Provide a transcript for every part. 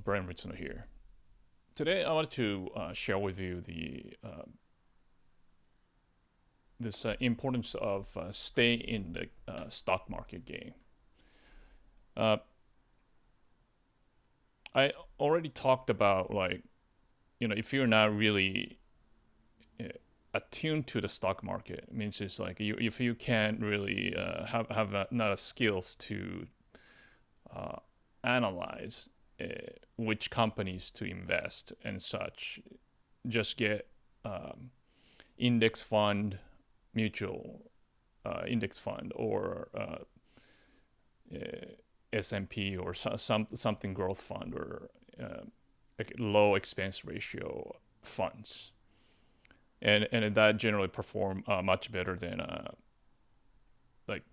Brian Ritsuno here. Today, I want to share with you the this importance of stay in the stock market game. Uh, I already talked about if you're not really uh, attuned to the stock market, it means it's like if you can't really have not a skills to uh, analyze which companies to invest and such. Just get index fund, mutual index fund, or S&P, or something growth fund, or low expense ratio funds, and that generally perform much better than like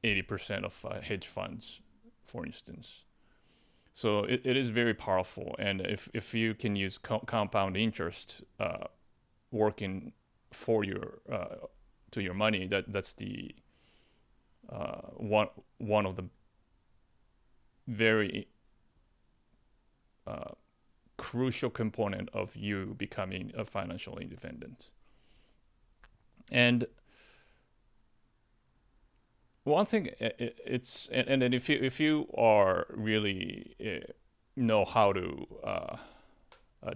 80% of hedge funds, for instance. So it is very powerful, and if you can use compound interest working for your to your money, that's the one of the very crucial component of you becoming a financial independent. And one thing, it's and then if you are really know how to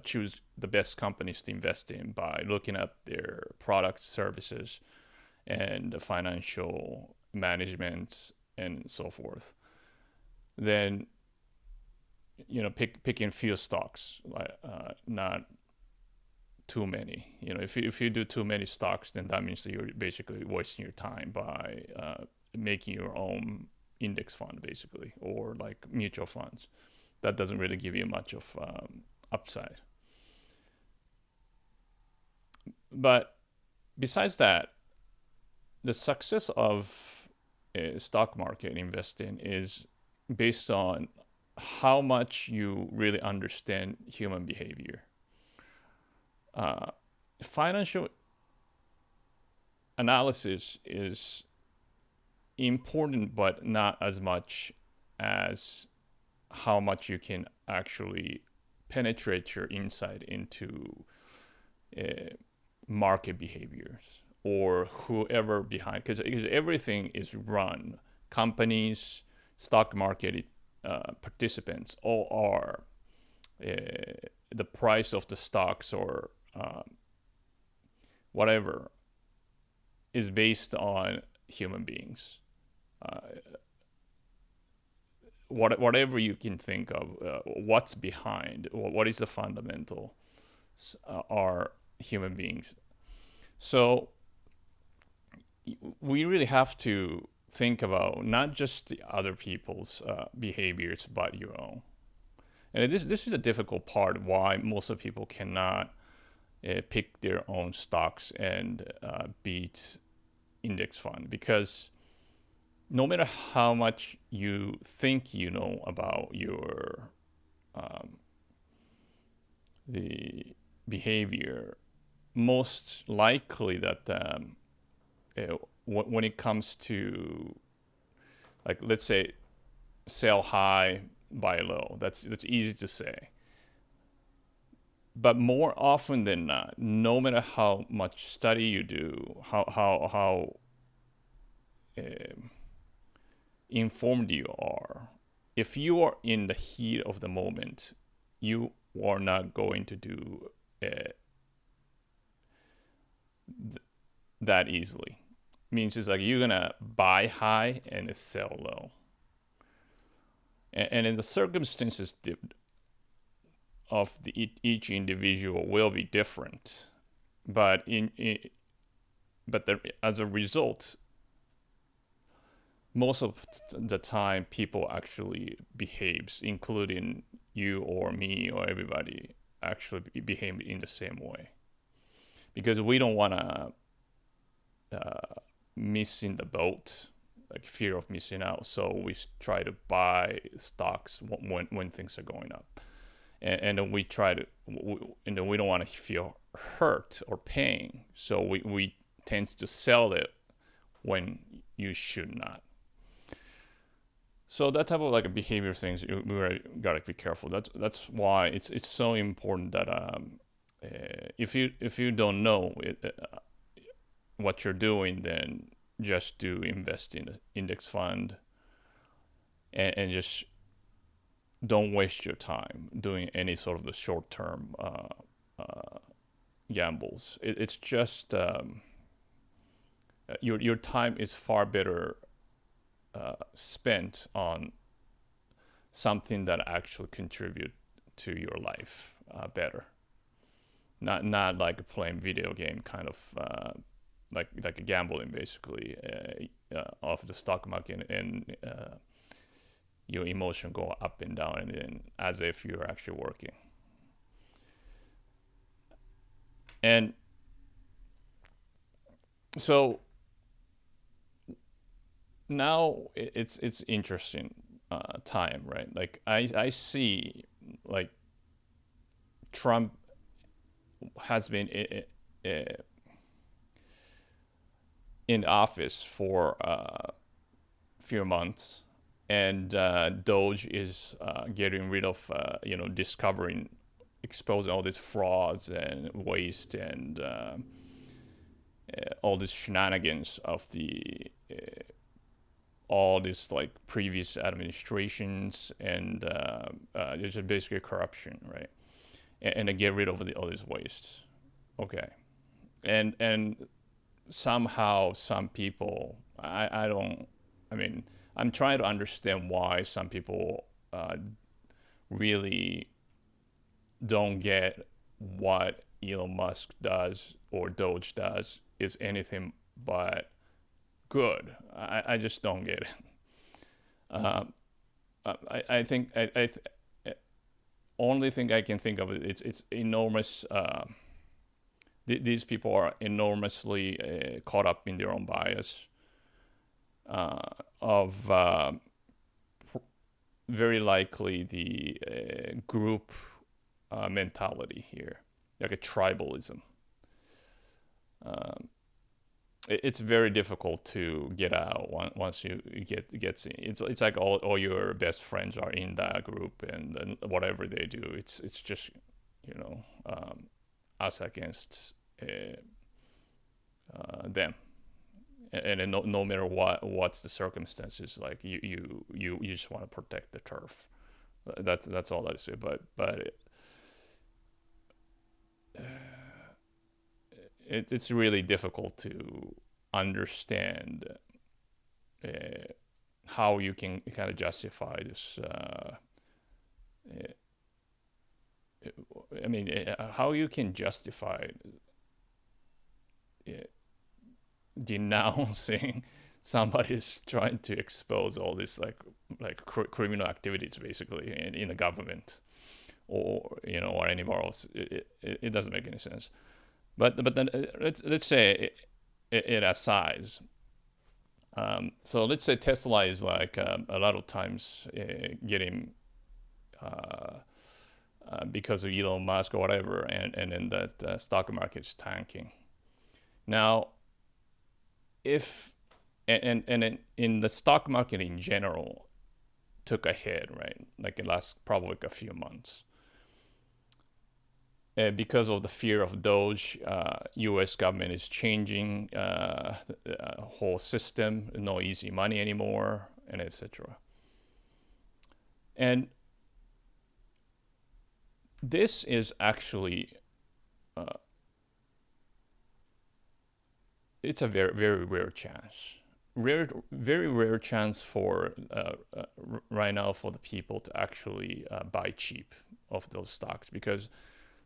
choose the best companies to invest in by looking at their product, services, and the financial management and so forth, then picking few stocks, not too many. If you do too many stocks, then that means that you're basically wasting your time by making your own index fund, basically, or like mutual funds. That doesn't really give you much of upside. But besides that, the success of a stock market investing is based on how much you really understand human behavior. Financial analysis is important, but not as much as how much you can actually penetrate your insight into market behaviors or whoever behind, because everything is run. Companies, stock market participants, all are the price of the stocks or whatever is based on human beings. Whatever you can think of, what's behind, what is the fundamental, are human beings. So we really have to think about not just the other people's behaviors, but your own. And this is a difficult part why most of people cannot pick their own stocks and beat index fund, because no matter how much you think you know about your the behavior, most likely that when it comes to, like, let's say, sell high, buy low, that's easy to say. But more often than not, no matter how much study you do, how informed you are, if you are in the heat of the moment, you are not going to do that easily. Means it's like you're gonna buy high and sell low, and in the circumstances of each individual will be different, but as a result, most of the time people actually behaves, including you or me or everybody, actually behave in the same way, because we don't want to missing the boat, like fear of missing out. So we try to buy stocks when things are going up, and then we try to, and then we don't want to feel hurt or pain. So we tend to sell it when you should not. So that type of like behavior things, we really gotta be careful. That's why it's so important that if you don't know what you're doing, then just do invest in an index fund, and just don't waste your time doing any sort of the short term gambles. It's just your time is far better spent on something that actually contribute to your life better. Not like playing video game kind of like a gambling basically off the stock market, and your emotion go up and down, and then as if you're actually working. And so now it's interesting time, right? Like I see like Trump has been in office for a few months, and Doge is getting rid of discovering, exposing all these frauds and waste and all these shenanigans of the all these like previous administrations, and there's just basically corruption, right? And to get rid of all these wastes. Okay, and somehow some people, I don't, I mean, I'm trying to understand why some people really don't get what Elon Musk does or Doge does is anything but good. I just don't get it. I think only thing I can think of it's enormous. These people are enormously caught up in their own bias of very likely the group mentality here, like a tribalism. It's very difficult to get out once you get seen. It's like all your best friends are in that group, and then whatever they do, it's just us against them, and no matter what's the circumstances, like you just want to protect the turf. That's all I say. But it's really difficult to understand how you can kind of justify this. How you can justify denouncing somebody's trying to expose all this like criminal activities basically in the government, or anywhere else. It doesn't make any sense. But then let's say it as size. So let's say Tesla is like a lot of times getting because of Elon Musk or whatever, and then that stock market is tanking. Now, if and in the stock market in general took a hit, right? Like it lasts probably like a few months. Because of the fear of Doge, U.S. government is changing the whole system. No easy money anymore, and etc. And this is actually it's a very very rare chance. Very rare chance for right now for the people to actually buy cheap of those stocks, because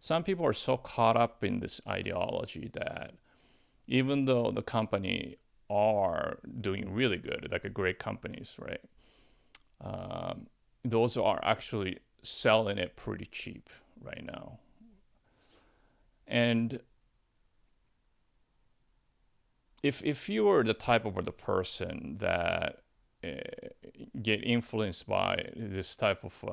some people are so caught up in this ideology that even though the company are doing really good, like a great companies, right? Those are actually selling it pretty cheap right now. And if you are the type of the person that get influenced by this type of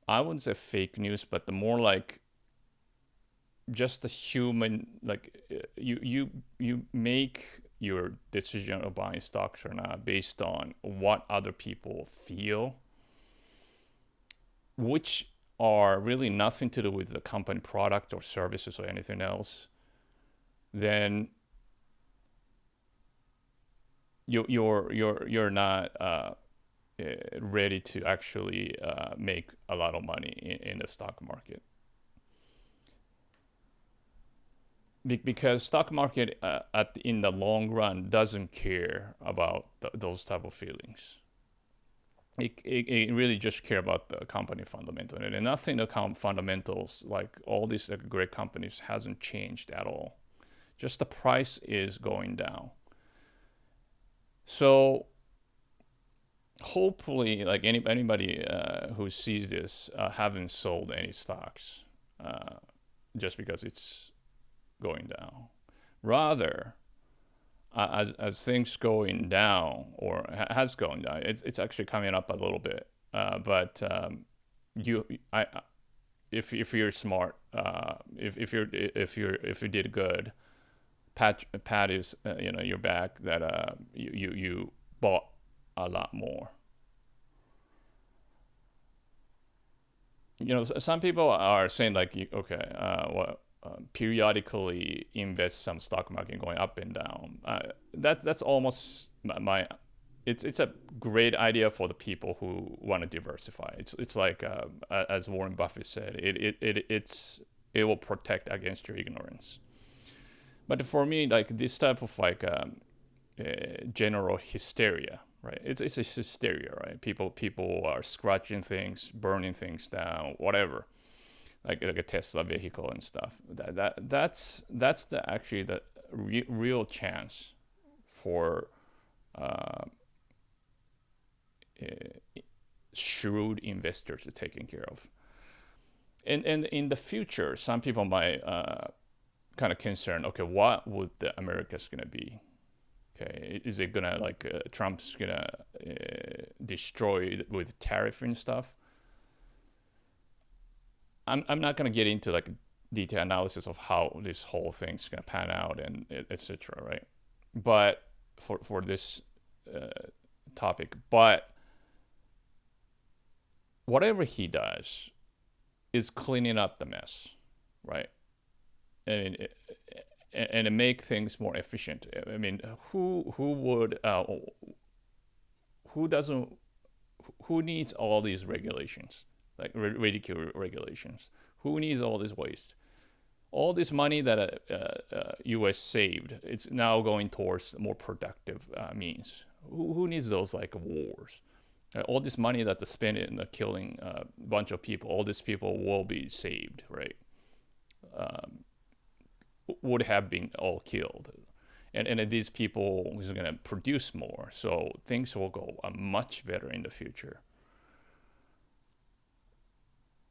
I wouldn't say fake news, but the more like just the human, like you make your decision of buying stocks or not based on what other people feel, which are really nothing to do with the company product or services or anything else, then you're not ready to actually make a lot of money in the stock market. Because stock market in the long run doesn't care about those type of feelings. It really just care about the company fundamental, and nothing the fundamentals, like all these great companies, hasn't changed at all. Just the price is going down. So hopefully, like anybody who sees this haven't sold any stocks just because it's going down. Rather, as things going down or has gone down, it's actually coming up a little bit. But if you're smart, if you did good, pat is your back that you bought a lot more. Some people are saying like, okay, well, periodically invest some stock market going up and down. That's almost my. It's a great idea for the people who want to diversify. It's like as Warren Buffett said, it will protect against your ignorance. But for me, like this type of like general hysteria, right? It's a hysteria, right? People are scratching things, burning things down, whatever. Like a Tesla vehicle and stuff. That's actually the real chance for shrewd investors to taken care of. And in the future, some people might kind of concerned. Okay, what would the America's gonna be? Okay, is it gonna like Trump's gonna destroy it with tariff and stuff? I'm not gonna get into like detailed analysis of how this whole thing's gonna pan out and etc. Right? But for this topic, but whatever he does is cleaning up the mess, right? And make things more efficient. I mean, who needs all these regulations, like ridiculous regulations? Who needs all this waste? All this money that U.S. saved, it's now going towards more productive means. Who needs those like wars? All this money that they spend in killing a bunch of people, all these people will be saved, right? Would have been all killed. And these people is going to produce more. So things will go much better in the future.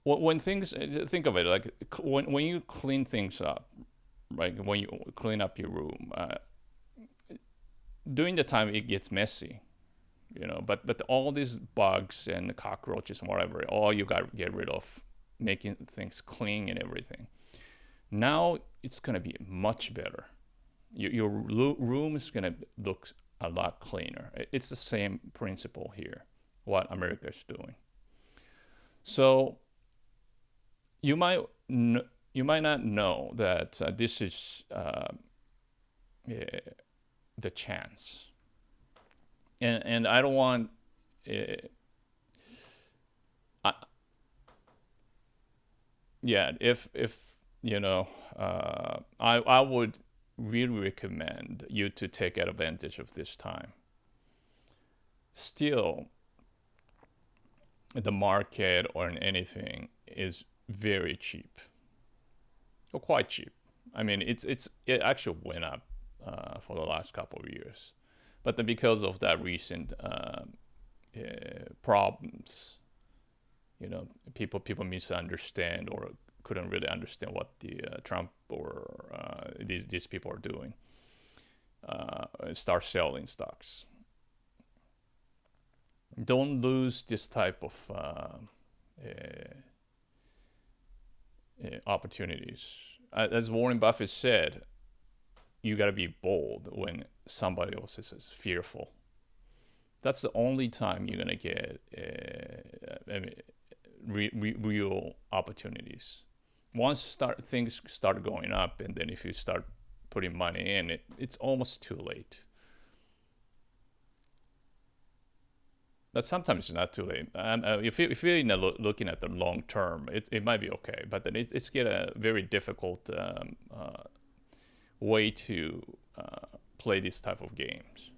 When things, think of it, like when you clean things up, right? When you clean up your room, during the time it gets messy, but all these bugs and cockroaches and whatever, all you got to get rid of, making things clean and everything. Now it's going to be much better. Your room is going to look a lot cleaner. It's the same principle here, what America is doing. So you might not know that this is the chance. And I don't want if I would really recommend you to take advantage of this time. Still, the market or anything is very cheap, or quite cheap. I mean, it actually went up for the last couple of years, but then because of that recent problems, people misunderstand or couldn't really understand what the Trump or these people are doing. Start selling stocks. Don't lose this type of opportunities. As Warren Buffett said, you got to be bold when somebody else is fearful. That's the only time you're going to get real opportunities. Once things start going up, and then if you start putting money in, it's almost too late. But sometimes it's not too late. If you're looking at the long term, it might be okay. But then it's get a very difficult way to play these type of games,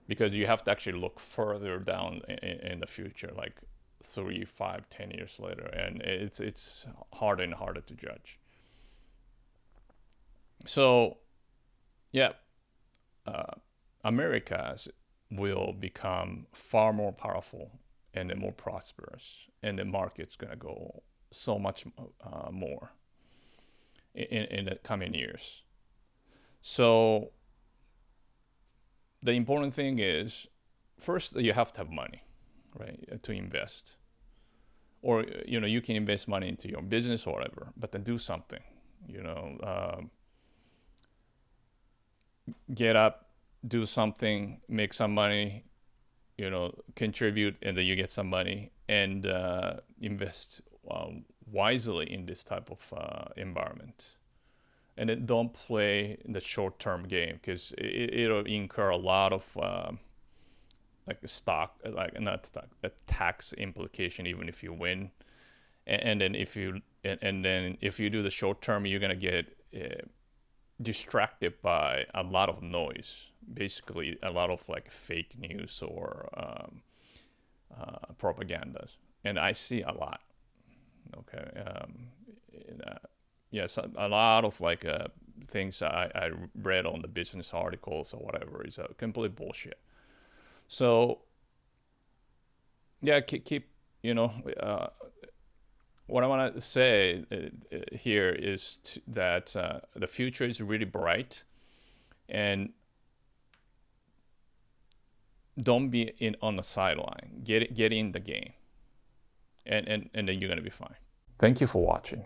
because you have to actually look further down in the future, like 3, 5, 10 years later, and it's harder and harder to judge. So, yeah, Americas will become far more powerful and then more prosperous, and the market's going to go so much more in the coming years. So the important thing is, first, you have to have money, right, to invest. Or, you can invest money into your business or whatever, but then do something, get up, do something, make some money, contribute, and then you get some money, and invest wisely in this type of environment. And then don't play the short-term game, because it'll incur a lot of a tax implication even if you win. And then if you do the short term, you're gonna get distracted by a lot of noise, basically a lot of like fake news or propagandas, and I see a lot. Okay, yes, a lot of like things I read on the business articles or whatever is complete bullshit. So yeah, keep what I want to say here is that the future is really bright, and don't be on the sideline. Get in the game, and then you're gonna be fine. Thank you for watching.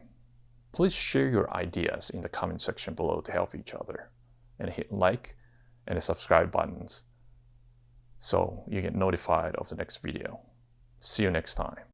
Please share your ideas in the comment section below to help each other, and hit like and the subscribe buttons so you get notified of the next video. See you next time.